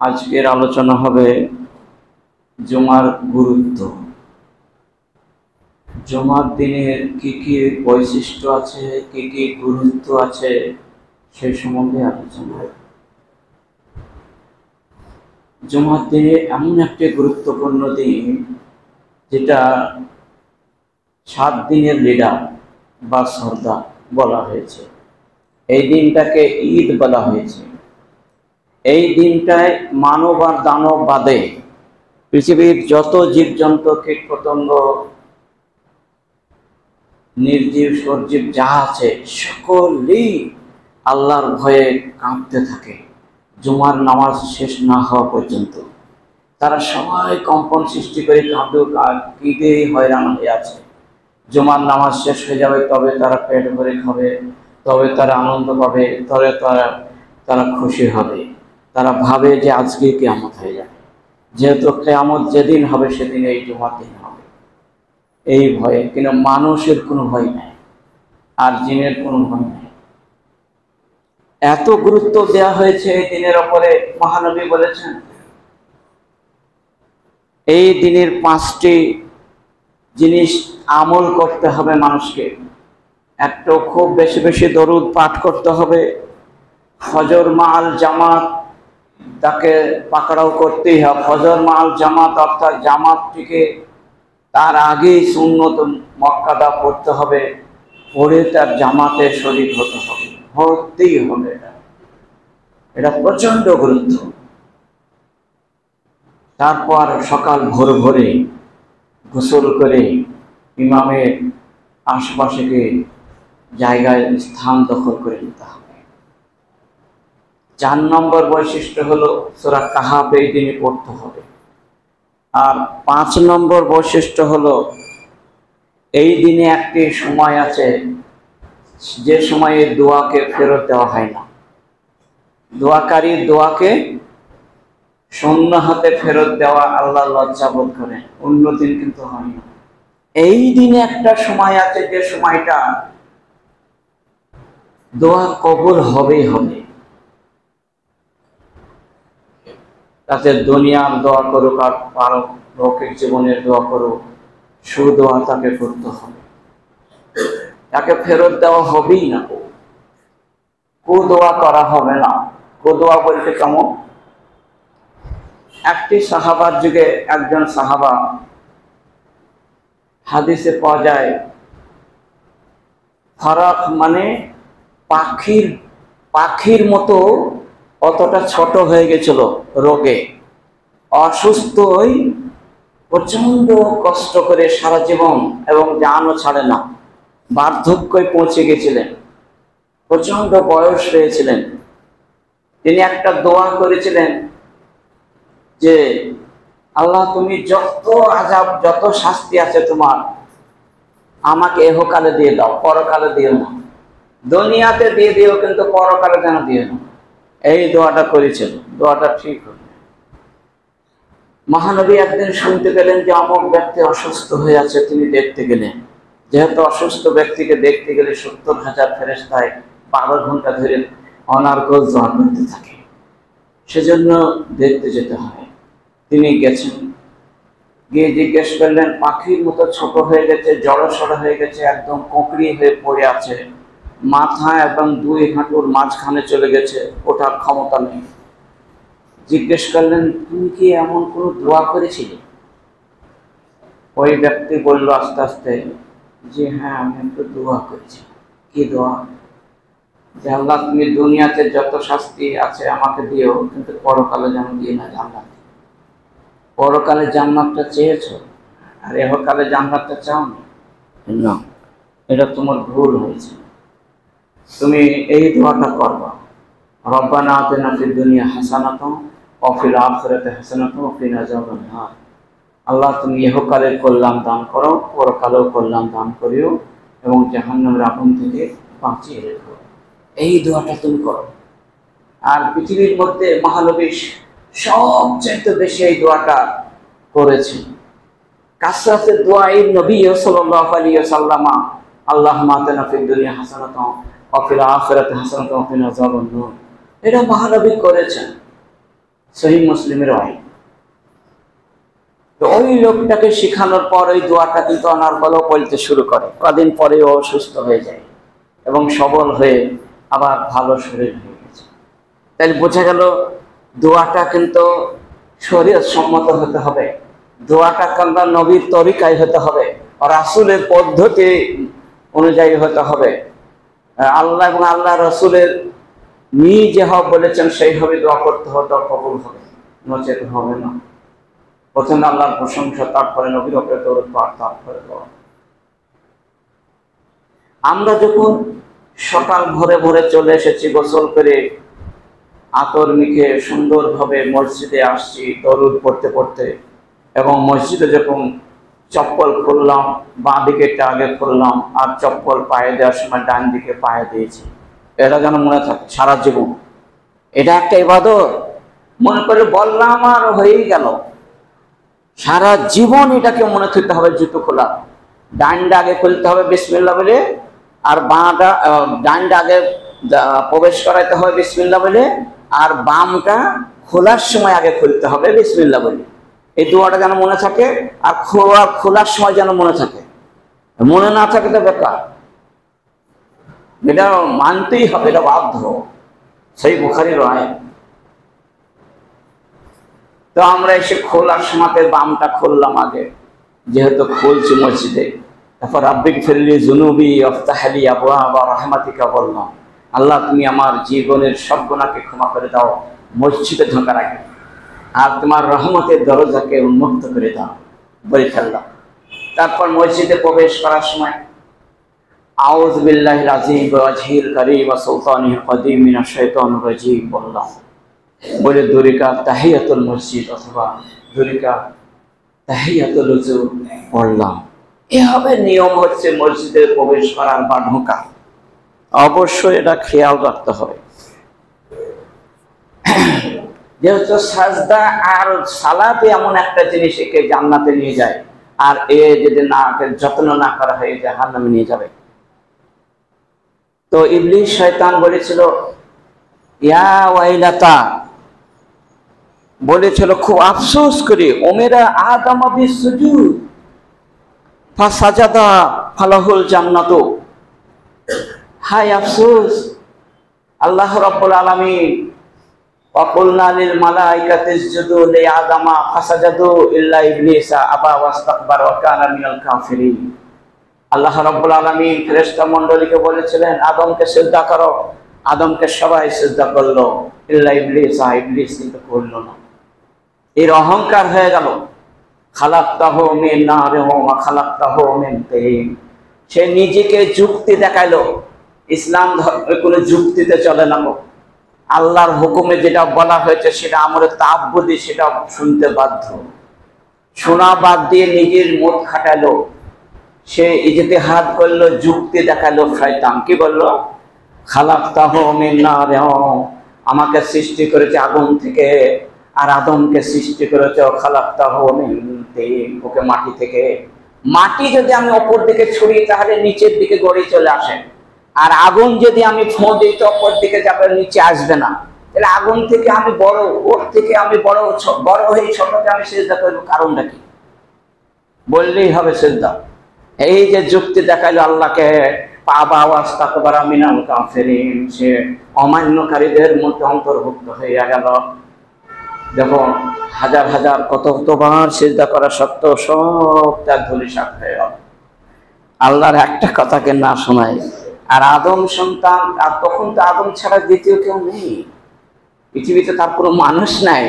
আজকের আলোচনা হবে জুমার গুরুত্ব। জুমার দিনের কি কি বৈশিষ্ট্য আছে, কি কি গুরুত্ব আছে সেই সম্বন্ধে আলোচনা হবে। জুমার দিনে এমন একটি গুরুত্বপূর্ণ দিন যেটা 7 দিনের লিডার বা সর্দার বলা হয়েছে। এই দিনটাকে ঈদ বলা হয়েছে। এই দিনটায় মানব আর দানব বাদে পৃথিবীর যত জীবজন্তু কীটপতঙ্গ নির্জীব সজীব যা আছে সকলেই আল্লাহর ভয়ে কাঁপতে থাকে জুমার নামাজ শেষ না হওয়া পর্যন্ত। তারা সবাই কম্পন সৃষ্টি করে কাঁদে হয়রান হয়ে আছে। জুমার নামাজ শেষ হয়ে যাবে, তবে তারা পেট ভরে খাবে, তবে তারা আনন্দ পাবে, তবে তারা খুশি হবে। তারা ভাবে যে আজকে কিয়ামত হয়ে যাবে, যেহেতু কিয়ামত যেদিন হবে সেদিন এই জুমার দিন হবে। এই ভয়ে, কিন্তু মানুষের কোনো ভয় নাই আর জিনের কোনো ভয় নাই। এত গুরুত্ব দেওয়া হয়েছে এই দিনের ওপরে। মহানবী বলেছেন এই দিনের 5টি জিনিস আমল করতে হবে মানুষকে। একটা, খুব বেশি বেশি দরুদ পাঠ করতে হবে। ফজর মাল জামাত তাকে পাকড়াও করতেই হবে। ফজর মাল জামাত অর্থাৎ জামাতটিকে তার আগেই সুন্নত মুআক্কাদা পড়তে হবে, পড়ে তার জামাতে শরীক হতে হবে, হতেই হবে। এটা প্রচন্ড গুরুত্ব। তারপর সকাল ভোর ভোরে গোসল করে ইমামের আশপাশে জায়গায় স্থান দখল করে নিতে হবে। 4 নম্বর বৈশিষ্ট্য হলো সূরা কাহাফ এই দিনে পড়তে হবে। আর 5 নম্বর বৈশিষ্ট্য হলো এই দিনে একটি সময় আছে যে সময়ে দোয়াকে ফেরত দেওয়া হয় না। দোয়াকারী দোয়াকে শূন্য হাতে ফেরত দেওয়া আল্লাহ লজ্জা বোধ করেন, অন্য দিন কিন্তু হয় না। এই দিনে একটা সময় আছে যে সময়টা দোয়া কবুল হবেই হবে। তাতে দুনিয়ার দোয়া করুক আর পারলৌকিক জীবনের দোয়া করুক, সুদোয়া তাকে করতে হবে, তাকে ফেরত দেওয়া হবেই না। কুদোয়া করা হবে না। কুদোয়া বলতে কেমন? একটি সাহাবার যুগে একজন সাহাবা, হাদিসে পাওয়া যায়, ফারাক মানে পাখির মতো অতটা ছোট হয়ে গেছিল রোগে, অসুস্থ হয়ে প্রচন্ড কষ্ট করে সারা জীবন এবং জানও ছাড়ে না, বার্ধক্যে পৌঁছে গেছিলেন, প্রচন্ড বয়স হয়েছিলেন। তিনি একটা দোয়া করেছিলেন যে আল্লাহ, তুমি যত আযাব যত শাস্তি আছে তোমার, আমাকে এহকালে দিয়ে দাও, পরকালে দিও না। দুনিয়াতে দিয়ে দিও কিন্তু পরকালে যেন দিও না। এই দোয়াটা করেছিল। দোয়াটা ঠিক হল। মহানবী একদিন শুনতে পেলেন যে অমুক ব্যক্তি অসুস্থ হয়ে আছে, তিনি দেখতে গেলেন। যেহেতু অসুস্থ ব্যক্তিকে দেখতে গেলে 70,000 ফেরেশতায় 12 ঘন্টা ধরে অনার্গল দোয়া করতে থাকে, সেজন্য দেখতে যেতে হয়। তিনি গেছেন, গিয়ে জিজ্ঞেস করলেন, পাখির মতো ছোট হয়ে গেছে, জড়সড় হয়ে গেছে, একদম কোঁকড়ি হয়ে পড়ে আছে, মাথা এবং 2 হাঁটুর মাঝখানে চলে গেছে, ওঠার ক্ষমতা নেই। জিজ্ঞেস করলেন, তুমি কি এমন কোনো দোয়া করেছিলে? ওই ব্যক্তি বলল আস্তে আস্তে যে হ্যাঁ, আমি একটু দোয়া করেছি। কি দোয়া? যে আল্লাহ, তুমি দুনিয়াতে যত শাস্তি আছে আমাকে দিও, কিন্তু পরকালে যেন দিয়ে না জান্নাত। পরকালে জান্নাতটা চেয়েছো আর এহকালে জান্নাতটা চাওনি না, এটা তোমার ভুল হয়েছে। তুমি এই দোয়াটা করবা, রব্বানা আতিনা ফিদ দুনিয়া হাসানাতাও ওয়া ফিল আখিরাতি হাসানাতাও ওয়া কিনা আযাবান নার। আল্লাহ, তুমি ইহকালের কল্যাণ দান করো, পরকালেও কল্যাণ দান করিও এবং জাহান্নামের আগুন থেকে বাঁচিয়ে রেখো। এই দোয়াটা তুমি করো। আর পৃথিবীর মধ্যে মহানবী সবচেয়ে বেশি এই দোয়াটা করেছেন। কাসরাতে দোয়াই নবী সাল্লাল্লাহু আলাইহি ওয়াসাল্লাম, আল্লাহুম্মা আতিনা ফিদ দুনিয়া হাসানাতাও ওয়া ফিল আখিরাতি হাসানাতাও ওয়া কিনা আযাবান নার। এটা মহানবী করেছেন সহিহ মুসলিমের ওয়াই। তো ওই লোকটাকে শেখানোর পর ওই দোয়াটা কিন্তু অনর্গলও বলতে শুরু করে। কদিন পরে ও সুস্থ হয়ে যায় এবং সবল হয়ে আবার ভালো শরীর হয়ে গেছে। তাই বোঝা গেল দোয়াটা কিন্তু শরীয়ত সম্মত হতে হবে, দোয়াটা কিন্তু নবীর তরিকায় হতে হবে, রাসূলের পদ্ধতি অনুযায়ী হতে হবে। আল্লাহ এবং আল্লাহ রাসূলের যে হব বলেছেন সেইভাবে দোয়া করতে হবে, কবুল হবে, নচেত হবে না। প্রথমে আল্লাহর প্রশংসা, তারপরে নবীর উপরে দরুদ পাঠ, তারপরে দোয়া। আমরা যখন সকাল ভোরে ভোরে চলে এসেছি, গোসল করে আতর মেখে সুন্দরভাবে মসজিদে আসছি দরুদ পড়তে পড়তে, এবং মসজিদে যখন চপ্পল খুললাম, বাঁ দিকেরটা আগে খুললাম, আর চপ্পল পায়ে দেওয়ার সময় ডান দিকে পায়ে দিয়েছি, এটা যেন মনে থাকে সারা জীবন। এটা একটা ইবাদত, মনে করে বললাম আর হয়েই গেল। সারা জীবন এটাকে মনে থাকতে হবে। জুতো খোলা, ডানটা আগে খুলতে হবে বিসমিল্লাহ বলে, আর বাঁটা ডানটা আগে প্রবেশ করাইতে হবে বিসমিল্লাহ বলে, আর বামটা খোলার সময় আগে খুলতে হবে বিসমিল্লাহ বলে। এই দোয়াটা যেন মনে থাকে, আর খোলার সময় যেন মনে থাকে। মনে না থাকে তো বেকার, এটা মানতেই হবে, এটা বাধ্য। সেই বুখারীর আয়াত। তো আমরা এসে খোলার সময় বামটা খুললাম আগে, যেহেতু খুলছি মসজিদে। তারপর রাব্বিক ফিরলি যুনুবি ওয়াফতাহলি আবওয়াবা রাহমাতিকা বললাম, আল্লাহ তুমি আমার জীবনের সব গুনাহকে ক্ষমা করে দাও, মসজিদে ঢোকার আগে, আর তোমার রহমতের দরজাকে উন্মুক্ত করে দাও, বলে ফেললাম। তারপর মসজিদে প্রবেশ করার সময় আউযু বিল্লাহিল আযীম ওয়া ওয়াজহিল কারীম ওয়া সুলতানিল কদীম মিনাশ শাইতানির রাজীম বললাম, বলে দুরিকা তাহিয়াতুল মসজিদ অথবা দুরিকা তাহিয়াতুল ওযু পড়লাম। এভাবে নিয়ম হচ্ছে মসজিদে প্রবেশ করার বা ঢোকা। অবশ্যই এটা খেয়াল রাখতে হবে, যেহেতু সাজদা আর সালাতে এমন একটা জিনিস একে জান্নাতে নিয়ে যায়, আর এ যদি না যত্ন না করা হয় জাহান্নামে নিয়ে যাবে। তো ইবলিস শয়তান বলেছিল ইয়া ওয়াইলাতা, বলেছিল খুব আফসোস করে, ওমেরা আদম বিসুজুদ ফাসাজাদা ফালাহুল জান্নাত। হায় আফসোস, আল্লাহ রাব্বুল আলামিন ওয়াকুলনা লিল মালাইকাতি ইসজুদু লি আদামা ফাসাজাদু ইল্লা ইবলিসা আবা ওয়াস্তাকবারা ওয়া কানা মিনাল কাফিরিন। আল্লাহ রাব্বুল আলামিন ফেরেশতা মণ্ডলীকে বলেছিলেন আদমকে সিজদা করো, আদমকে সবাই সিজদা করলো, ইল্লা ইবলিসা, ইবলিস কিন্তু করলো না। এর অহংকার হয়ে গেল, খালাকতাহু মিন নারিন ওয়া খালাকতাহু মিন তিন। সে নিজেকে যুক্তি দেখাইলো। ইসলাম ধর্মে কোনো যুক্তিতে চলে না, আল্লাহর হুকুমে যেটা বলা হয়েছে সেটা আমরা তাআব্বুদি, সেটা শুনতে বাধ্য। শোনা বাদ দিয়ে নিজের মত খাটালো, সে ইজতিহাদ করলো, যুক্তি দেখালো। শয়তান কি বললো? খালাকতাহু মিন নারিন, আমাকে সৃষ্টি করেছে আগুন থেকে, আর আদমকে সৃষ্টি করেছে খালাকতাহু মিন তিন, ওকে মাটি থেকে। মাটি যদি আমি ওপর দিকে ছুড়ি তাহলে নিচের দিকে গড়ে চলে আসে, আর আগুন যদি আমি ফোঁ দিই তো ওপর দিকে যাবে, নিচে আসবে না। তাহলে আগুন থেকে আমি বড়, ওর থেকে আমি বড়, বড় হয়ে ছোটকে আমি সিজদা করবো, কারণটা কি? বললেই হবে সিজদা। এই যে যুক্তি দেখাইলো আল্লাহকে, আবা ওয়াস্তাকবারা মিনাল কাফিরিন, সে অমান্যকারীদের মধ্যে অন্তর্ভুক্ত হয়ে গেল। দেখো হাজার হাজার কতবার সিজদা করা সত্ত্বেও সব ত্যাগ ধূলিসাৎ হয়ে গেল, আল্লাহর একটা কথাকে না শোনায়। আর আদম সন্তান, আর তখন তো আদম ছাড়া দ্বিতীয় কেউ নেই পৃথিবীতে, তার কোনো মানুষ নাই।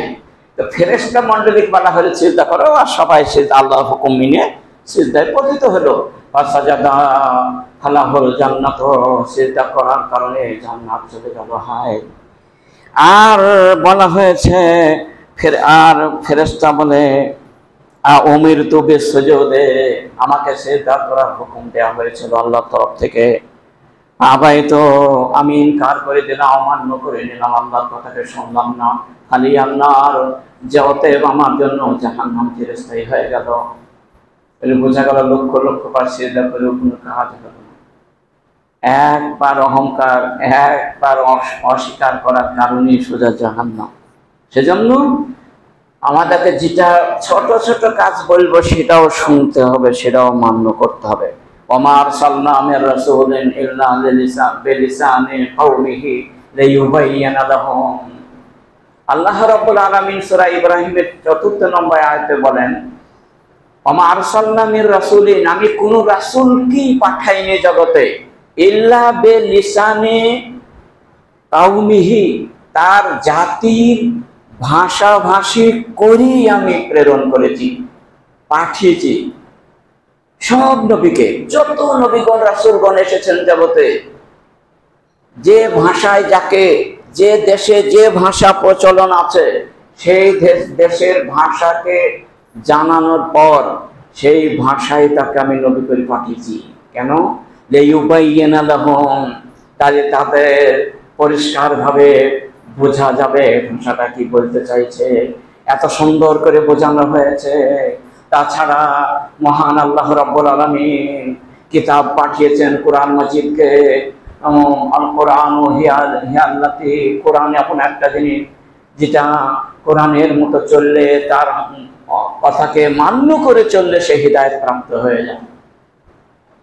তো ফেরেশতা মণ্ডলীকে বলা হলো সিজদা করো, আর সবাই সিজদা আল্লাহর হুকুম মেনে সিজদায় পতিত হলো। ফাসাজাদা ফালাহুল জান্নাত, সিজদা করার কারণে জান্নাত চলে গেল। হায়। আর বলা হয়েছে আর ফেরেশতা বলে উমিরতু বিসজুদে, আমাকে সিজদা করার হুকুম দেওয়া হয়েছিল আল্লাহর তরফ থেকে। আবাই তো আমি ইনকার করে দিলাম, অমান্য করে নিলাম, আল্লাহর কথাকে শুনলাম না। খালি আল্লাহর যে অতএব আমার জন্য জাহান্নাম চিরস্থায়ী হয়ে গেল। বোঝা গেল লক্ষ লক্ষ বার সিজদা করেও কোনো কাজ হলো না। একবার অহংকার, একবার অস্বীকার করার কারণে সোজা জাহান্নাম। সেজন্য আমাদেরকে যেটা ছোট ছোট কাজ বলবো সেটাও শুনতে হবে, সেটাও মান্য করতে হবে। ওমা আরসালনা মির রাসূলিন ইল্লা বিলিসানি কওমিহি লিয়ুবাইয়িনা লাহুম। আল্লাহ রাব্বুল আলামিন সূরা ইব্রাহিমের ৪ নম্বর আয়াতে বলেন, ওমা আরসালনা মির রাসূলিন, আমি কোন রাসূলকেই পাঠাইনি জগতে, ইল্লা বিলিসানি কওমিহি, তার জাতির ভাষাভাষী করি আমি প্রেরণ করেছি, পাঠিয়েছি। সব নবীকে, যত নবীগণ রাসূলগণ এসেছেন জগতে, যে ভাষায় যাকে, যে দেশে যে ভাষা প্রচলন আছে, সেই দেশের ভাষাকে জানানোর পর সেই ভাষায় তাকে আমি নবী করে পাঠিয়েছি। কেন? লিয়ুবাইয়িনা লাহুম, তাহলে তাদের পরিষ্কারভাবে বোঝা যাবে ভাষাটা কি বলতে চাইছে, এত সুন্দর করে বোঝানো হয়েছে। তাছাড়া মহান আল্লাহ রাব্বুল আলামিন কিতাব পাঠিয়েছেন কোরআন মাজিদকে। আল কোরআন হিয়াল্লাতি, কোরআন এমন একটা জিনিস যেটা কোরআনের মতো চললে, তার কথাকে মান্য করে চললে সে হিদায়াত প্রাপ্ত হয়ে যায়।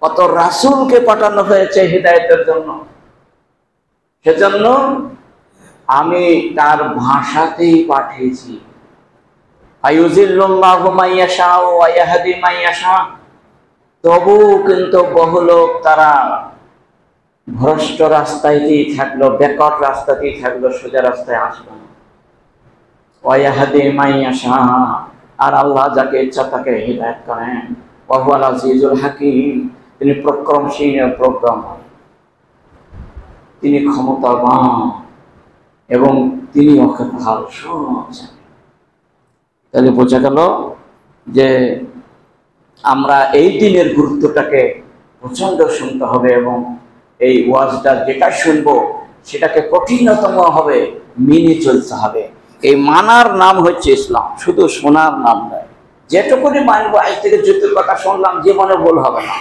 কত রাসূলকে পাঠানো হয়েছে হিদায়াতের জন্য। সেজন্য আমি তার ভাষাতেই পাঠিয়েছি। আইয়ুযিল্লুল্লাহু মাইয়াশা ওয়া ইয়াহদি মাইয়াশা, তবু কিন্তু বহু লোক তারা ভ্রষ্ট রাস্তাতেই থাকলো, বেকট রাস্তাতেই থাকলো, সোজা রাস্তায় আসলো না। ওয়া ইয়াহদি মাইয়াশা, আর আল্লাহ যাকে ইচ্ছা তাকে হিদায়াত করেন। ওয়া হুয়াল আজিজুল হাকীম, তিনি পরাক্রমশীল প্রজ্ঞাময়, তিনি ক্ষমতাবান এবং তিনি অক্ষেত্রাল সব জানেন। তাহলে বোঝা গেল যে আমরা এই দিনের গুরুত্বটাকে প্রচন্ড শুনতে হবে এবং এই ওয়াজটা যেটা শুনবো সেটাকে কঠিনতম হবে মেনে চলতে হবে। এই মানার নাম হচ্ছে ইসলাম, শুধু শোনার নাম নয়। যেটুকুনি মানবো, আজ থেকে যুদ্ধের কথা শুনলাম, জীবনে ভুল হবে না।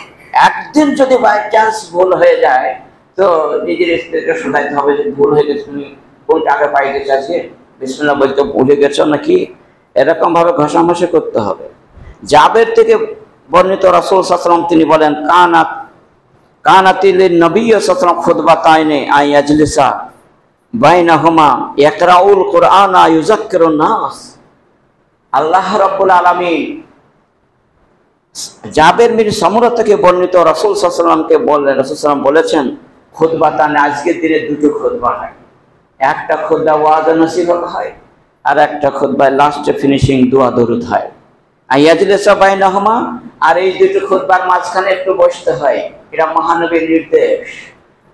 একদিন যদি বাই চান্স ভুল হয়ে যায় তো নিজের স্ত্রীকে শোনাইতে হবে যে ভুল হয়ে গেছে, তুমি কোনটা আগে পাইতে চাইছে, বিসমিল্লাহ বলতে ভুলে গেছো নাকি, এরকম ভাবে ঘষাঘষি করতে হবে। জাবের থেকে বর্ণিত রাসূল সাল্লাল্লাহু আলাইহি ওয়াসাল্লাম তিনি বলেন, কানাতিল নবী সাল্লাল্লাহু আলাইহি ওয়াসাল্লাম খুতবাতাইনে আইয়াজলিসা বাইনাহুমা ইয়াকরাউল কুরআনা ইউযাক্কিরুন নাস। আল্লাহ রাব্বুল আলামিন জাবের বিন সামুরা থেকে বর্ণিত রাসূল সাল্লাল্লাহু আলাইহি ওয়াসাল্লামকে বলেন, রাসূল সাল্লাল্লাহু আলাইহি ওয়াসাল্লাম বলেছেন, খুতবাতানে, আজকের দিনে দুটো খুতবা হয়। একটা খুতবা ওয়াজ নসিহত হয়, আর একটা খুতবায় লাস্টে ফিনিশিং দোয়া দরুদ হয়। আইয়াজলিসা বাইনাহুমা, আর এই দুটো খুতবার মাঝখানে একটু বসতে হয়, এটা মহানবীর নির্দেশ।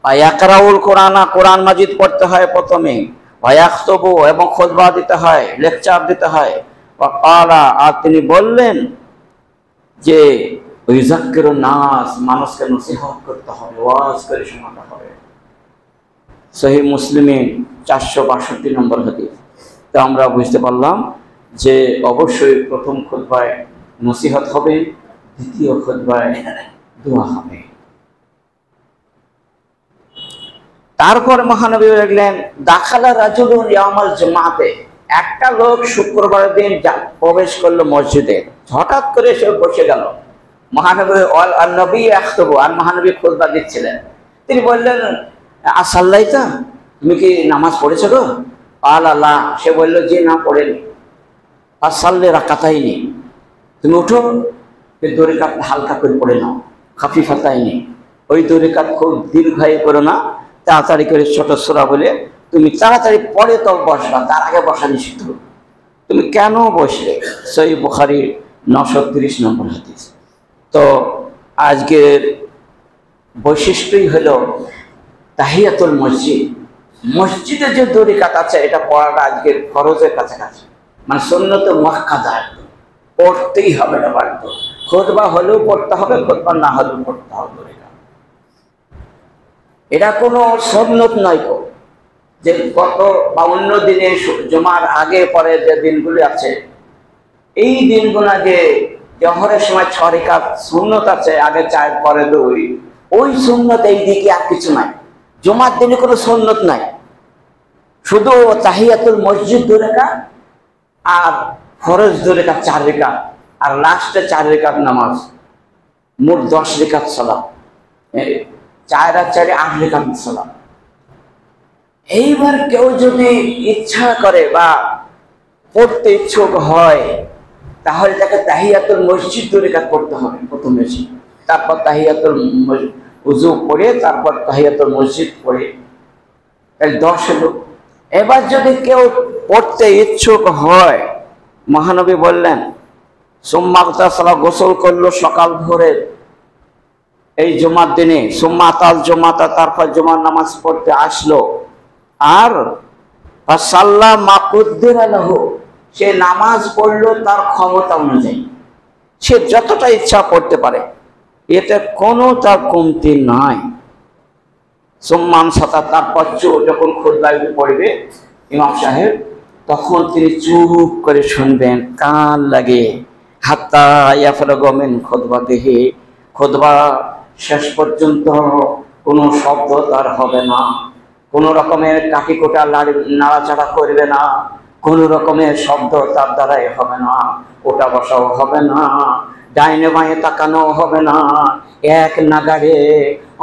ইয়াকরাউল কুরআনা, কোরআন মাজিদ পড়তে হয় প্রথমে। ওয়ায়াখতুবু, এবং খুতবা দিতে হয়, লেকচার দিতে হয়। ওয়াকালা, আর তিনি বললেন যে ইউযাক্কিরুন নাস, মানুষকে নসিহত করতে হবে, ওয়াজ করে শোনাতে হবে। সহিহ মুসলিমে 462 নম্বর হাদিস। তো আমরা বুঝতে পারলাম যে অবশ্যই প্রথম খুতবায় নসিহত হবে, দ্বিতীয় খুতবায় দোয়া হবে। তারপর মহানবী বললেন, দাখালা রাজুলুন ইয়াউমাল জুমআতে, একটা লোক শুক্রবারের দিন প্রবেশ করলো মসজিদে, হঠাৎ করে সে বসে গেল। মহানবী নবী আখতুবু, আর মহানবী খুতবা দিচ্ছিলেন। তিনি বললেন, আসাল্লাইতা, তুমি কি নামাজ পড়েছো গো? আল্লাহ, সে বলল যে না, পড়েনি। আসাল্লে রাকাতাইনি, তুমি উঠো, দুই রাকাত হালকা করে পড়ে নাও, খাফিফাতাইনি, ওই দুই রাকাত খুব দীর্ঘায়ী করো না, তাড়াতাড়ি করে ছোট সূরা বলে তুমি তাড়াতাড়ি পড়ে তো বসবা, তার আগে বসা নিষিদ্ধ। তুমি কেন বসলে? সহিহ বুখারী 930 নম্বর হাদিস। তো আজকের বৈশিষ্ট্যই হলো তাহিয়াতুল মসজিদ। মসজিদে যে দুই রাকাত আছে, এটা পড়াটা আজকের ফরজের কাছাকাছি, মানে সুন্নতে মুআক্কাদা, পড়তেই হবে, না বাধ্য। খুতবা হলেও পড়তে হবে, খুতবা না হলেও পড়তে হবে। এটা কোনো সুন্নত নয় যে গত বা অন্য দিনে জুমার আগে পরে যে দিনগুলি আছে, এই দিনগুলো যে জোহরের সময় 6 রাকাত সুন্নত আছে, আগে 4 পরে 2, ওই সুন্নত এই দিকে আর কিছু নাই। জুমার দিনে কোনো সুন্নত নাই। শুধু তাহিয়াতুল মসজিদ 2 রাকাত আর ফরজ 2 রাকাত 4 রাকাত আর লাস্টে 4 রাকাত নামাজ, মোট 10 রাকাত সালাত। 4 আর 4 8 রাকাত সালাত। এইবার কেউ যদি ইচ্ছা করে বা পড়তে ইচ্ছুক হয় তাহলে তাকে তাহিয়াতুল মসজিদ 2 রাকাত পড়তে হবে প্রথমে, তারপর তাহিয়াতুল উযু পড়ে তারপর তাহিয়াতুল মসজিদ পড়ে, তাহলে 10 হলো। এবার যদি কেউ পড়তে ইচ্ছুক হয়, মহানবী বললেন সুম্মা ইগতাসালা, গোসল করলো সকাল ভোরে এই জুমার দিনে, সুম্মা আতাল জুমাতা, তারপর জুমার নামাজ পড়তে আসলো, আর ফাসাল্লা মা কুদ্দিরা লাহু, সে নামাজ পড়লো তার ক্ষমতা অনুযায়ী, সে যতটা ইচ্ছা পড়তে পারে, এতে কোনো তার কমতি নাই। সম্মান সাথা, তারপর যখন খুতবা পড়বে ইমাম সাহেব, তখন তিনি চুপ করে শুনবেন কান লাগে, হাত্তা ইয়াফরাগু মিন খুতবাতিহি, খুতবা শেষ পর্যন্ত কোনো শব্দ তার হবে না, কোনো রকমের কাকিকোটা নাড়াচাড়া করবে না, কোনো রকমের শব্দ তার দ্বারাই হবে না, ওটা বসাও হবে না, ডাইনে বাঁয়ে তাকানো হবে না, এক নাগাড়ে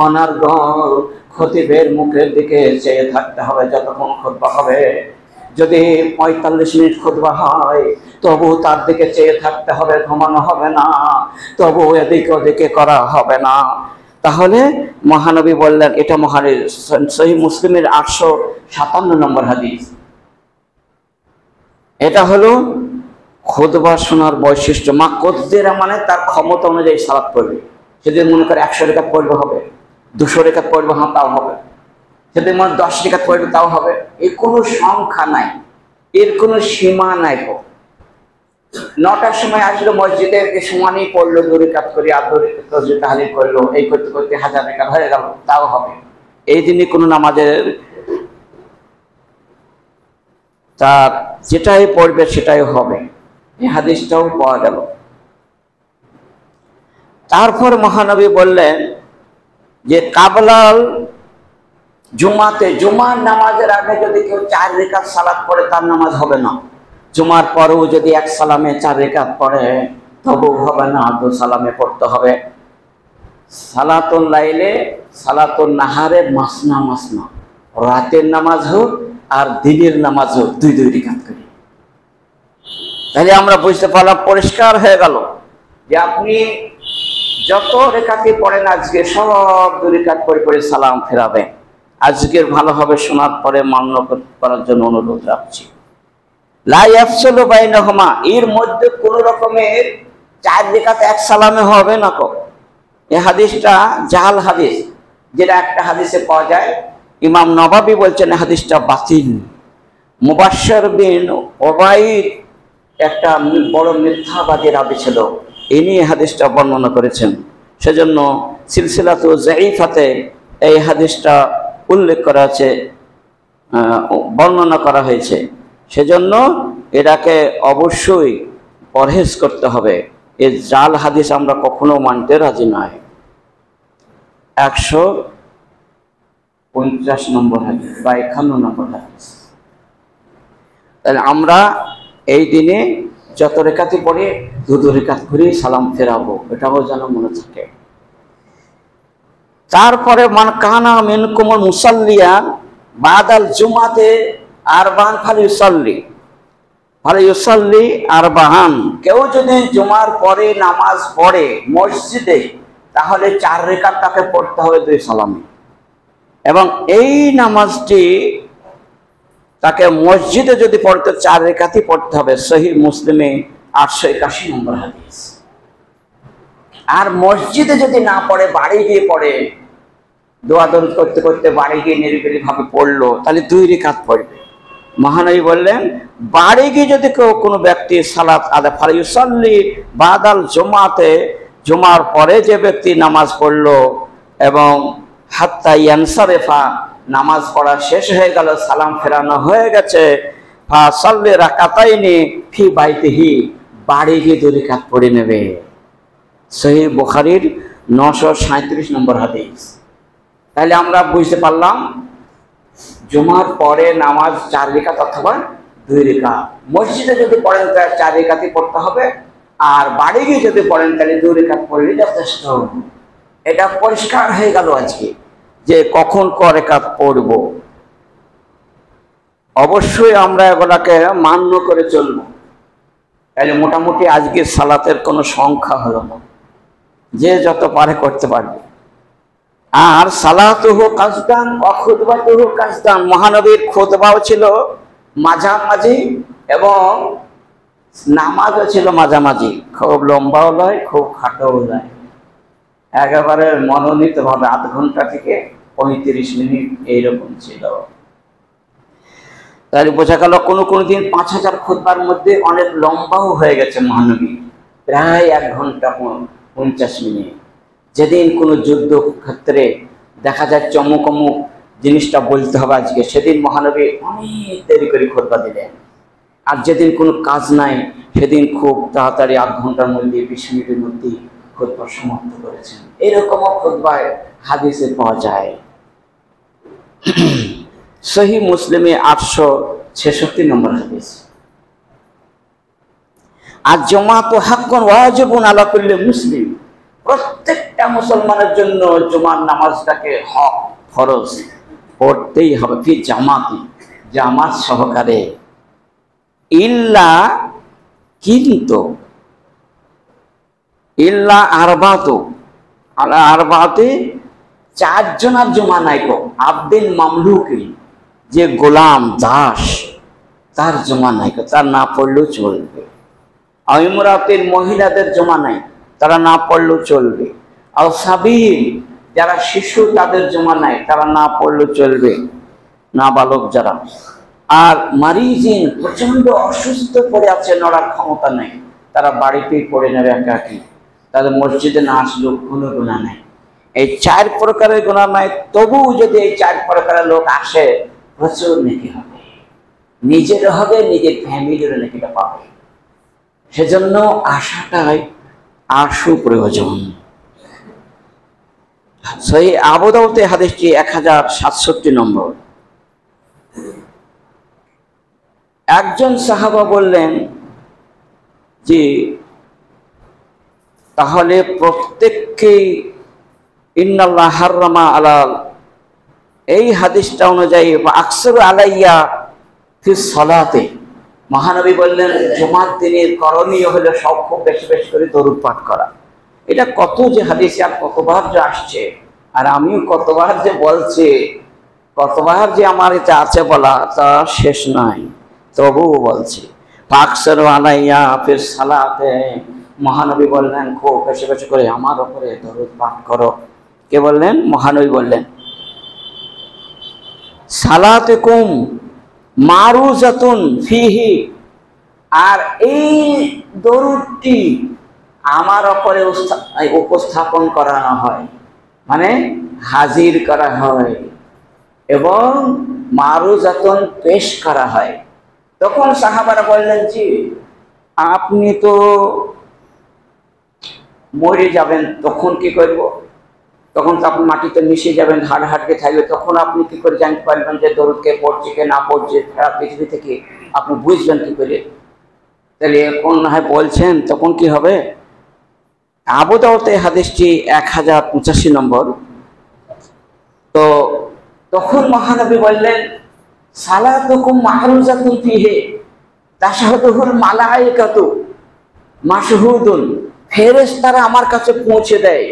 অনার্গল খতিবের মুখের দিকে চেয়ে থাকতে হবে যতক্ষণ খুতবা হবে। যদি 45 মিনিট খুতবা হয় তবু তার দিকে চেয়ে থাকতে হবে, ঘুমানো হবে না, তবু এদিকে ওদিকে করা হবে না। তাহলে মহানবী বললেন, এটা সহিহ মুসলিমের 857 নম্বর হাদিস। এটা হলো খুতবা শোনার বৈশিষ্ট্য। মা কুদ্দিরা মানে তার ক্ষমতা অনুযায়ী সালাত পড়বে। সেদিন মনে করে 100 রাকাত পড়বে হবে, 200 রাকাত পড়বে, হ্যাঁ তাও হবে। সেদিন মনে 10 রাকাত পড়বে, তাও হবে। এর কোনো সংখ্যা নাই, এর কোনো সীমা নাই। 9টার সময় আসলো মসজিদে, সমানই পড়লো 2 রাকাত করে, আর 2 রাকাত তাসবিহ তাহলিল করলো, এই করতে করতে 1000 রাকাত হয়ে গেল, তাও হবে। এই দিনই কোনো নামাজের তার যেটাই পড়বে সেটাই হবে, এই হাদিসটাও পাওয়া গেল। তারপর মহানবী বললেন যে কাবলাল জুমাতে, জুমার নামাজের আগে যদি কেউ 4 রাকাত সালাত পড়ে তার নামাজ হবে না। জুমার পরেও যদি 1 সালামে 4 রাকাত পড়ে তবু হবে না, 2 সালামে পড়তে হবে। সালাতুল লাইলে সালাতুল নাহারে মাসনা মাসনা, রাতের নামাজ হোক আর দিনের নামাজ হোক 2 রাকাত করে। তাহলে আমরা বুঝতে পারলাম, পরিষ্কার হয়ে গেল যে আপনি যত রেখাতি পড়েন আজকে সব 2 রাকাত পড়ে পড়ে সালাম ফেরাবেন। আজকের ভালোভাবে শোনার পরে মান্য করার জন্য অনুরোধ রাখছি। লা ইয়াফসুলু বাইনাহুমা, এর মধ্যে কোন রকমের 4 রাকাত 1 সালামে হবে না। এই হাদিসটা জাল হাদিস, যেটা একটা হাদিসে পাওয়া যায়। ইমাম নববী বলছেন হাদিসটা বাতিল। মুবাশশির বিন উবাইদ একটা বড় মিথ্যাবাদী রাবী ছিল, ইনি হাদিসটা বর্ণনা করেছেন। সেজন্য সিলসিলাতু যায়ীফাতে এই হাদিসটা উল্লেখ করা আছে, বর্ণনা করা হয়েছে। সেজন্য এটাকে অবশ্যই পরহেজ করতে হবে। এই জাল হাদিস আমরা কখনো মানতে রাজি নয়। 150 নম্বর হাদিস বা 51 নম্বর হাদিস। তাহলে আমরা এই দিনে যত রেখাতি পড়ে 2 রাকাত করে সালাম ফেরাবো, এটাও যেন মনে থাকে। তারপরে মান কানা মিনকুমুল মুসাল্লিয়ান বাদাল জুমাতে আরবান ফালিউসাল্লি আরবান, কেউ যদি জুমার পরে নামাজ পড়ে মসজিদে তাহলে 4 রাকাত তাকে পড়তে হবে 2 সালামে, এবং এই নামাজটি তাকে মসজিদে যদি পড়তে 4 রাকাতই পড়তে হবে। সহিহ মুসলিমে 881 নম্বর হাদিস। আর মসজিদে যদি না পড়ে, বাড়ি গিয়ে পড়ে, দোয়া দরুদ করতে করতে বাড়ি গিয়ে নিরিবিলি ভাবে পড়লো, তাহলে 2 রাকাত পড়বে। মহানবী বললেন, বাড়ি গিয়ে যদি কোনো ব্যক্তি সালাত আদা ফালিউসাল্লি বাদাল জুমাতে, জুমার পরে যে ব্যক্তি নামাজ পড়লো এবং হাত্তা ইয়ানসারিফা, নামাজ পড়া শেষ হয়ে গেল, সালাম ফেরানো হয়ে গেছে, ফাসাল্লি রাকাতাইনি ফি বাইতিহি, বাড়ি গিয়ে 2 রাকাত পড়ে নেবে। সহিহ বুখারীর 937 নম্বর হাদিস। তাহলে আমরা বুঝতে পারলাম জুমার পরে নামাজ 4 রাকাত অথবা 2 রাকাত। মসজিদে যদি পড়েন তাহলে 4 রাকাতই পড়তে হবে, আর বাড়ি গিয়ে যদি পড়েন তাহলে 2 রাকাত পড়লেই যথেষ্ট। এটা পরিষ্কার হয়ে গেল আজকে যে কখন ক রাকাত পড়ব। অবশ্যই আমরা এগুলাকে মান্য করে চলবো, তাহলে মোটামুটি আজকে সালাতের কোনো সংখ্যা হলো না, যে যত পারে করতে পারবে। আর সালাতুহু কাসদান ওয়া খুতবাতুহু কাসদান, মহানবীর খুতবাও ছিল মাঝামাঝি এবং নামাজও ছিল মাঝামাঝি, খুব লম্বাও নয় খুব খাটোও নয়, একেবারে মনোনীত ভাবে 8 ঘন্টা থেকে 35 মিনিট এইরকম ছিল। তাহলে বোঝা গেল কোনো কোনো দিন 5000 খুতবার মধ্যে অনেক লম্বাও হয়ে গেছে মহানবী, প্রায় 1 ঘন্টা 50 মিনিট। যেদিন কোনো যুদ্ধ ক্ষেত্রে দেখা যায় চমক অমুক জিনিসটা বলতে হবে আজকে, সেদিন মহানবী অনেক দেরি করে খুতবা দিলেন। আর যেদিন কোনো কাজ নাই সেদিন খুব তাড়াতাড়ি 8 ঘন্টার মধ্যে 20 মিনিটের মধ্যে খুতবা সমাপ্ত করেছেন। এরকমও খুতবায় হাদিসে পাওয়া যায়। সহিহ মুসলিমে 866 নম্বর হাদিস। আর জুমাতু হাক্কুন ওয়াজিবুন আলা কুল্লি মুসলিম, প্রত্যেকটা মুসলমানের জন্য জুমার নামাজটাকে হক ফরজ পড়তেই হবে, কি জামাতি জামাত সহকারে। ইল্লা কিন্তু ইল্লা আরবাতু আলা আরবাতে 4 জনের জমা নাই গো, আব্দিন মামলুকি, যে গোলাম দাস তার জমা নাই গো, তার না পড়লেও চলবে। ইমরাতিন, মহিলাদের জমা নাই, তারা না পড়লেও চলবে। আর সাবিল, যারা শিশু তাদের জমা নাই, তারা না পড়লেও চলবে, না বালক যারা। আর মারিজিন, প্রচন্ড অসুস্থ পড়ে আছে, নড়ার ক্ষমতা নেই, তারা বাড়িতেই পড়ে নেবে একাকি, তাদের মসজিদে না আসলেও কোনো গুনাহ নেই। এই 4 প্রকারের গুনাহ নাই, তবুও যদি এই 4 প্রকারের লোক আসে প্রচুর নেকি হবে, নিজের হবে, নিজের ফ্যামিলির নেকিটা পাবে। সেজন্য আশাটাই আশু প্রয়োজন। সহিহ আবু দাউদে হাদিসটি 1067 নম্বর। একজন সাহাবা বললেন যে তাহলে প্রত্যেককেই ইন্নাল্লাহ হাররামা আলাল, এই হাদিসটা অনুযায়ী আকসারু আলাইয়া ফিস সালাতে, মহানবী বললেন জুমার দিনের করণীয় হলো সব খুব বেশি বেশি করে দরুদ পাঠ করা। এটা কত যে হাদিসে আর কতবার যে আসছে, আর আমিও কতবার যে বলছি, কতবার যে আমার এটা আছে বলা তা শেষ নাই, তবুও বলছি আকসারু আলাইয়া ফিস সালাতে, মহানবী বললেন খুব বেশি বেশি করে আমার উপরে দরুদ পাঠ করো। কে বললেন? মহানবী বললেন সালাতুকুম মারুজাতুন ফিহি, আর এই দরুদটি আমার উপরে উপস্থাপন করানো হয়, মানে হাজির করা হয় এবং মারুজাতুন পেশ করা হয়। তখন সাহাবারা বললেন যে আপনি তো মরে যাবেন, তখন কি করব? তখন তো আপনি মাটিতে মিশে যাবেন, হাড় হাড়কে থাকবে, তখন আপনি কি করে জানতে পারবেন যে দরুদ কে পড়ছে কে না পড়ছে? সারা পৃথিবী থেকে আপনি বুঝবেন কি করে? তাহলে এখন না হয় বলছেন, তখন কি হবে? আবু দাউদে হাদিসটি 1085 নম্বর। তো তখন মহানবী বললেন সালাতুকুম মাহরুজাতুন ফিহি তাশহাদুহুল মালায়েকাতু মাশহুদুন, ফেরেশতারা আমার কাছে পৌঁছে দেয়।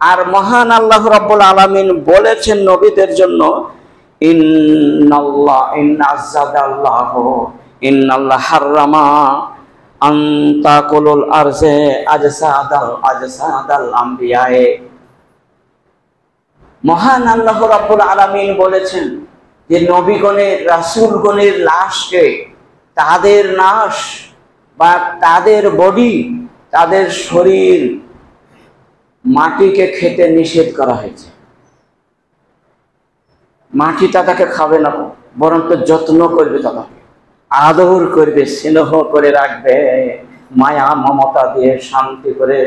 আর মহান আল্লাহ রাব্বুল আলামিন বলেছেন নবীদের জন্য ইন্নাল্লাহ হাররামা আন তাকুলুল আরজে আজসাদাল আমবিয়ায়ে, মহান আল্লাহ রাব্বুল আলামিন বলেছেন যে নবীগণের রাসূলগণের লাশকে, তাদের নাশ বা তাদের বডি, তাদের শরীর মাটিকে খেতে নিষেধ করা হয়েছে। মাটিটা তাকে খাবে না, বরং তো যত্ন করবে, তাকে আদর করবে, স্নেহ করে রাখবে, মায়া মমতা দিয়ে শান্তি করে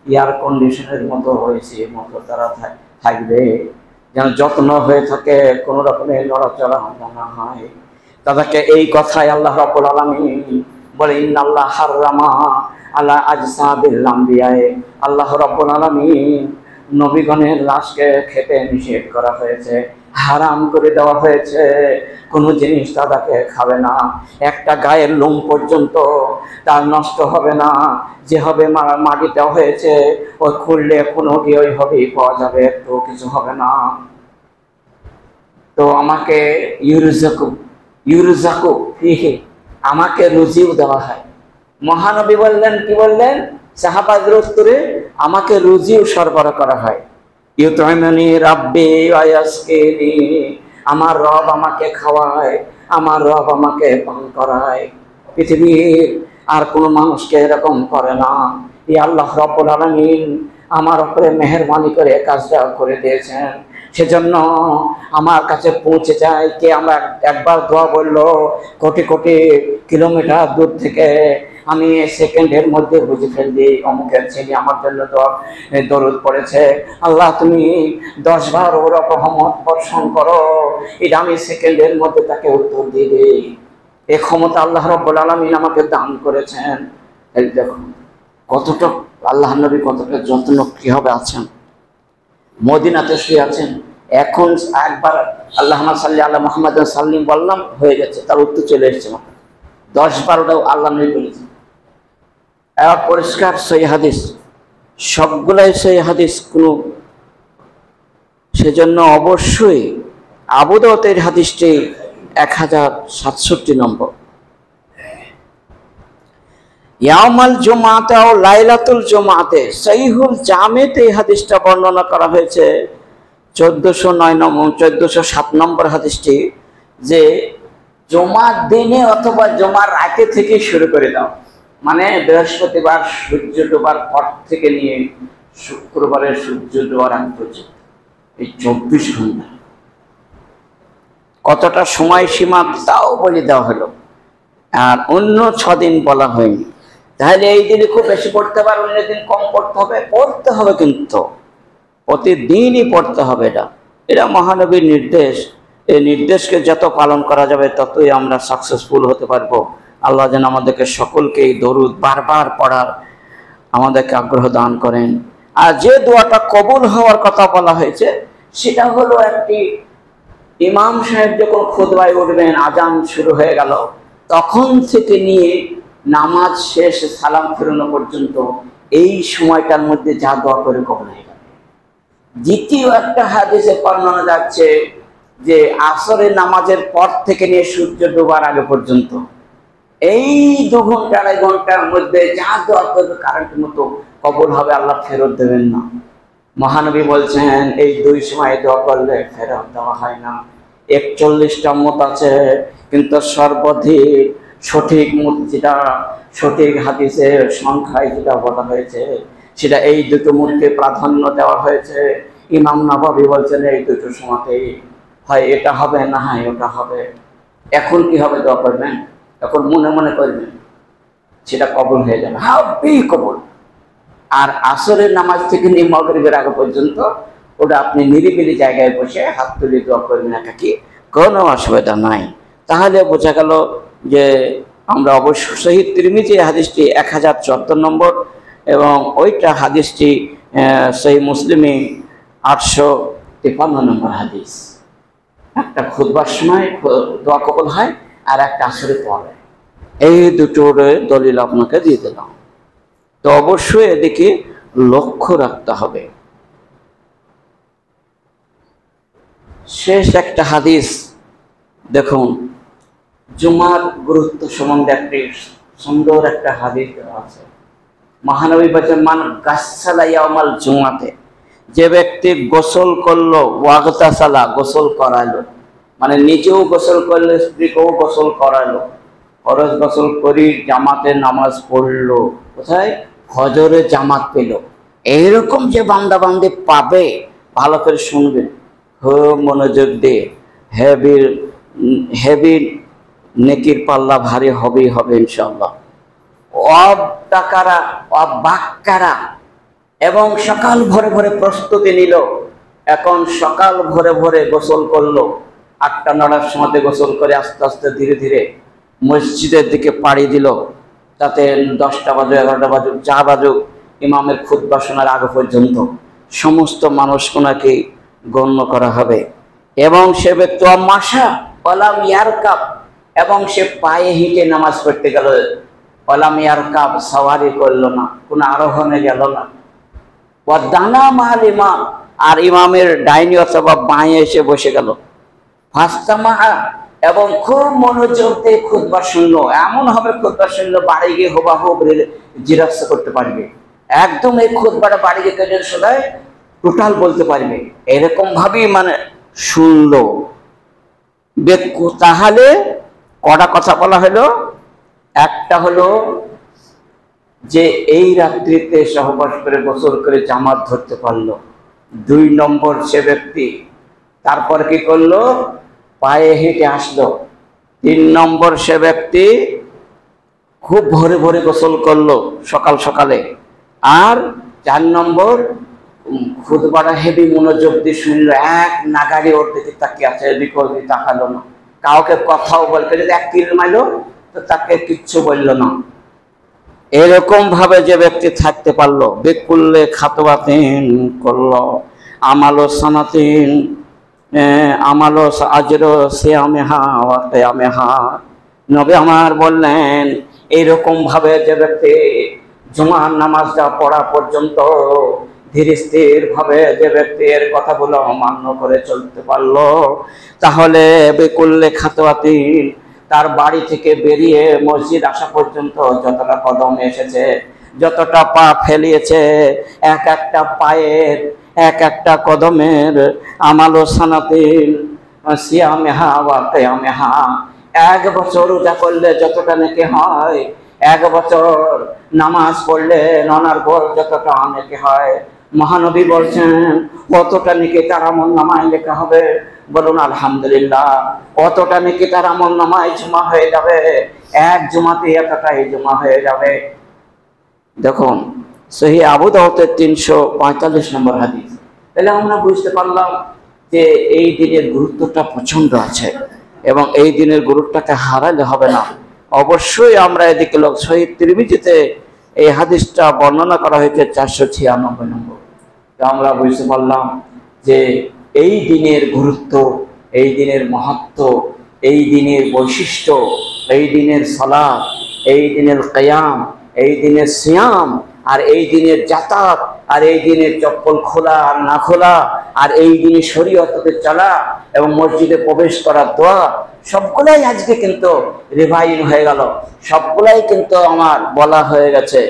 এয়ার কন্ডিশনের মতো হয়েছে মতো তারা থাকবে, যেন যত্ন হয়ে থাকে, কোনো রকমের নড়াচড়া না হয়। তাদেরকে এই কথাই আল্লাহ রাব্বুল আলামিন বলে, ইন্নাল্লাহ হাররামা আলা আজসাবিল আমবিয়ায়ে, আল্লাহ রাব্বুল আলামিন নবীগণের লাশকে খেতে নিষেধ করা হয়েছে, হারাম করে দেওয়া হয়েছে। কোনো জিনিস তাদেরকে খাবে না, একটা গায়ের লোম পর্যন্ত তার নষ্ট হবে না। যে হবে মাটিতে হয়েছে, ওই খুললে কোনো কি ওই হবেই পাওয়া যাবে, তো কিছু হবে না। তো আমাকে ইউরজাকু ফিহি, আমাকে রুজিও দেওয়া হয়। মহানবী বললেন, কি বললেন সাহাবাদের উত্তরে, আমাকে রুজিও সরবরাহ করা হয়। ইউতআমিনি রাব্বি ওয়া ইয়াসকিনি, আমার রব আমাকে খাওয়ায়, আমার রব আমাকে পান করায়। পৃথিবীর আর কোনো মানুষকে এরকম করে না। এই আল্লাহ রাব্বুল আলামিন আমার উপরে মেহেরবানি করে কাজটা করে দিয়েছেন, সেজন্য আমার কাছে পৌঁছে যায়। কে আমরা একবার দোয়া বললো, কোটি কোটি কিলোমিটার দূর থেকে আমি সেকেন্ডের মধ্যে বুঝে ফেলবি অমুকের ছেলে আমার জন্য দরুদ পড়েছে, আল্লাহ তুমি 10 বার ওর রহমত বর্ষণ করো, এটা আমি সেকেন্ডের মধ্যে তাকে উত্তর দিয়ে দিই। এই ক্ষমতা আল্লাহ রাব্বুল আলামিন আমাকে দান করেছেন। এই দেখুন কতটা আল্লাহ নবী কতটা যত্ন কিভাবে আছেন, মদিনাতে শুয়ে আছেন। এখন একবার আল্লাহুম্মা সাল্লি আলা মুহাম্মাদ সাল্লিম বললাম, হয়ে গেছে, তার উত্তর চলে এসেছে। 10-12টাও আল্লাহ নবী বলেছেন। এবার পরিষ্কার সহিহ হাদিস, সবগুলাই সহিহ হাদিস কোনো, সেজন্য অবশ্যই আবু দাউদের হাদিসটি 1067 নম্বর। ইয়াউমাল জুমাতে ও লাইলাতুল জুমাতে, সহিহুল জামেতে এই হাদিসটা বর্ণনা করা হয়েছে 1409 নম্বর 1407 নম্বর হাদিসটি, যে জুমার দিনে অথবা জুমার রাতে থেকে শুরু করে দাও, মানে বৃহস্পতিবার সূর্য ডোবার পর থেকে নিয়ে শুক্রবারের সূর্য ডোবার আগ পর্যন্ত এই 24 ঘন্টা। কতটা সময়সীমা তাও বলে দেওয়া হলো, আর অন্য 6 দিন বলা হয়নি। তাহলে এই দিনে খুব বেশি পড়তে পারে, অন্য দিন কম পড়তে হবে, কিন্তু প্রতিদিনই পড়তে হবে। এটা মহানবীর নির্দেশ। এই নির্দেশকে যত পালন করা যাবে ততই আমরা সাকসেসফুল হতে পারবো। আল্লাহ যেন আমাদেরকে সকলকে এই দরুদ বারবার পড়ার আমাদেরকে আগ্রহ দান করেন। আর যে দোয়াটা কবুল হওয়ার কথা বলা হয়েছে, সেটা হলো একটি ইমাম সাহেব যখন খুতবায় উঠবেন, আজান শুরু হয়ে গেল, তখন থেকে নিয়ে নামাজ শেষ সালাম ফেরানো পর্যন্ত এই সময়টার মধ্যে যা দোয়া করে কবুল হয়ে যাবে। দ্বিতীয় একটা হাদিসে বর্ণনা যাচ্ছে যে আসরের নামাজের পর থেকে নিয়ে সূর্য ডোবার আগে পর্যন্ত এই 2 ঘন্টা 2.5 ঘন্টার মধ্যে যা দোয়া করবে কারেন্টের মতো কবুল হবে, আল্লাহ ফেরত দেবেন না। মহানবী বলছেন এই 2 সময় দোয়া করলে ফেরত দেওয়া হয় না। 41টা মত আছে, কিন্তু সর্বাধিক সঠিক মত যেটা, সঠিক হাদিসের সংখ্যায় যেটা বলা হয়েছে, সেটা এই 2টো মতকে প্রাধান্য দেওয়া হয়েছে। ইমাম নববী বলছেন এই 2টো সময়তেই হয় এটা হবে, না হয় ওটা হবে। এখন কি হবে দোয়া করবেন, এখন মনে মনে করবেন, সেটা কবুল হয়ে যাবে, হাবি কবুল। আর আসরের নামাজ থেকে নিয়ে মাগরিবের আগে পর্যন্ত ওটা আপনি নিরিবিলি জায়গায় বসে হাত তুলে দোয়া করবেন, একাকি, কোনো অসুবিধা নাই। তাহলে বোঝা গেল যে আমরা অবশ্যই সহিহ তিরমিজি হাদিসটি 1074 নম্বর, এবং ওইটা হাদিসটি সহিহ মুসলিমে 853 নম্বর হাদিস। একটা খুতবার সময় দোয়া কবুল হয়, আর একটা আসরে পড়ে। এই দুটোর দলিল আপনাকে দিয়ে দিলাম। তো অবশ্যই এদিকে লক্ষ্য রাখতে হবে। শেষ একটা হাদিস দেখুন, জুমার গুরুত্ব সম্বন্ধে একটি সুন্দর একটা হাদিস আছে। মহানবী বলেছেন, মান গাসসালা ইয়াউমাল জুমাতে, যে ব্যক্তি গোসল করলো, ওয়াগতাসালা গোসল করালো, মানে নিজেও গোসল করলো, স্ত্রীকেও গোসল করালো, ফরজ গোসল করি জামাতে নামাজ পড়লো, কোথায় ফজরে জামাত পেল, এইরকম যে বান্দা বান্দি পাবে, ভালো করে শুনবেন, মনোযোগ দিয়ে, হেভি নেকির পাল্লা ভারী হবেই হবে ইনশাআল্লাহ। অবাক্কারা এবং সকাল ভোরে ভোরে প্রস্তুতি নিল, এখন সকাল ভোরে ভোরে গোসল করলো, 8টা-9টার সময় গোসল করে আস্তে আস্তে ধীরে ধীরে মসজিদের দিকে পাড়ি দিল, তাতে 10টা বাজুক 11টা বাজুক যা বাজুক ইমামের খুতবা শোনার আগে পর্যন্ত সমস্ত মানুষগুলোকে গণ্য করা হবে। এবং সে ব্যক্তি মাসা ওয়ালাম ইয়ারকাব, এবং সে পায়ে হেঁটে নামাজ পড়তে গেল। ওয়ালাম ইয়ারকাব, সওয়ারি করলো না, কোনো আরোহণে গেল না। ওয়াদানা মাল ইমাম, আর ইমামের ডাইনি অথবা বাঁয়ে এসে বসে গেল। ফাস্তামা, এবং খুব মনোযোগ দিয়ে খুতবা শুনলো। এমন হবে খুতবা শুনলো বাড়ি গিয়ে হুবাহুব জিজ্ঞাসা করতে পারবে, একদম এই খুতবাটা বাড়ি গিয়ে কেটে শোনায় টোটাল বলতে পারবে, এরকম ভাবেই মানে শুনলো। তাহলে কটা কথা বলা হলো? একটা হলো যে এই রাত্রিতে সহবাস করে গোসল করে জামাত ধরতে পারলো। 2 নম্বর সে ব্যক্তি তারপর কি করলো? পায়ে হেঁটে আসলো। 3 নম্বর সে ব্যক্তি খুব ভোরে ভোরে গোসল করলো সকাল সকালে। আর 4 নম্বর খুতবাটা হেভি মনোযোগ দিয়ে শুনলো, এক নাগাড়ি ওর দিকে তাকিয়ে আছে, এদিকে ওর দিকে তাকালো না, কাউকে কথাও বলতে, যদি 1 তীর মারলো তো তাকে কিচ্ছু বললো না। এরকম ভাবে যে ব্যক্তি থাকতে পারলো, বেকুল্লে খাতবাতিন করলো, আমালো সানাতিন, আমালো আজরো সিয়ামেহা ওয়া কিয়ামেহা। নবী আমার বললেন, এইরকম ভাবে যে ব্যক্তি জুমার নামাজটা পড়া পর্যন্ত ধীর স্থির ভাবে যে ব্যক্তি এর কথাগুলো মান্য করে চলতে পারলো, তাহলে বেকুল্লে খাতওয়াতিন, তার বাড়ি থেকে বেরিয়ে মসজিদ আসা পর্যন্ত যতটা কদম এসেছে, যতটা পা ফেলিয়েছে, এক একটা পায়ের এক একটা কদমের আমালো সানাতিন সিয়ামেহা ওয়া কিয়ামেহা। 1 বছর রোজা করলে যতটা নেকি হয়, 1 বছর নামাজ পড়লে ননার পর যতটা নেকি হয়, মহানবী বলছেন কতটা নেকি তার আমল নামায় লেখা হবে। বলুন আলহামদুলিল্লাহ। কতটা নেকি তার আমল নামায় জমা হয়ে যাবে, 1 জুমাতে এতটাই জমা হয়ে যাবে। দেখুন সহিহ আবু দাউদের 345 নম্বর হাদিস। তাহলে আমরা বুঝতে পারলাম যে এই দিনের গুরুত্বটা প্রচন্ড আছে, এবং এই দিনের গুরুত্বটাকে হারালে হবে না। অবশ্যই আমরা এদিকে লোক সহিহ তিরমিজিতে এই হাদিসটা বর্ণনা করা হয়েছে 496 নম্বর। আমরা বুঝতে পারলাম যে এই দিনের গুরুত্ব, এই দিনের মাহাত্ম্য, এই দিনের বৈশিষ্ট্য, এই দিনের সালাত, এই দিনের কিয়াম, এই দিনের সিয়াম, আর এই দিনের যাতায়াত, আর এই দিনের চপ্পল খোলা আর না খোলা, আর এই দিনে শরীয়তে চলা এবং মসজিদে প্রবেশ করার দোয়া, সবগুলাই আজকে কিন্তু রিভাইভ হয়ে গেল, সবগুলাই কিন্তু আমার বলা হয়ে গেছে।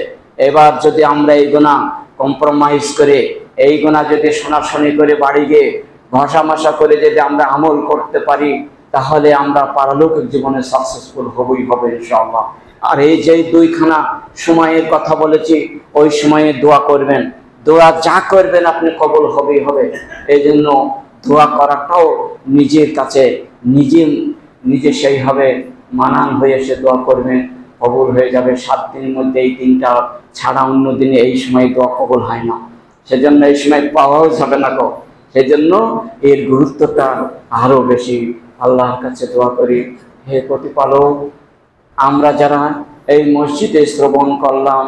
এবার যদি আমরা এই গুণা কম্প্রোমাইজ করে, এই গুণা যদি শোনাশুনি করে বাড়ি গিয়ে ঘষামশা করে যদি আমরা আমল করতে পারি, তাহলে আমরা পারলৌকিক জীবনে সাকসেসফুল হবই হবে ইনশাআল্লাহ। আর এই যে 2খানা সময়ের কথা বলেছি, ওই সময়ে দোয়া করবেন, দোয়া যা করবেন আপনি কবুল হবেই হবে। এই জন্য দোয়া করাটাও নিজের কাছে নিজে সেইভাবে মানান হয়ে সে দোয়া করবেন, কবুল হয়ে যাবে। 7 দিনের মধ্যে এই 3টা ছাড়া অন্য দিনে এই সময় দোয়া কবুল হয় না, সেজন্য এই সময় পাওয়াও যাবে না। সেজন্য এর গুরুত্বটা আরো বেশি। আল্লাহর কাছে দোয়া করি, হে প্রতিপালক, আমরা যারা এই মসজিদে শ্রবণ করলাম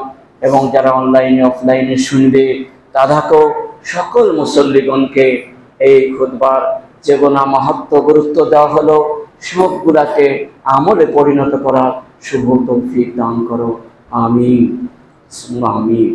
এবং যারা অনলাইনে অফলাইনে শুনবে, তাদেরকেও সকল মুসল্লিগণকে এই খুতবার যে গুনাহ মাহাত্ম্য গুরুত্ব দেওয়া হলো, সবগুলাকে আমলে পরিণত করার শুভ তৌফিক দান করো। আমিন, আমিন।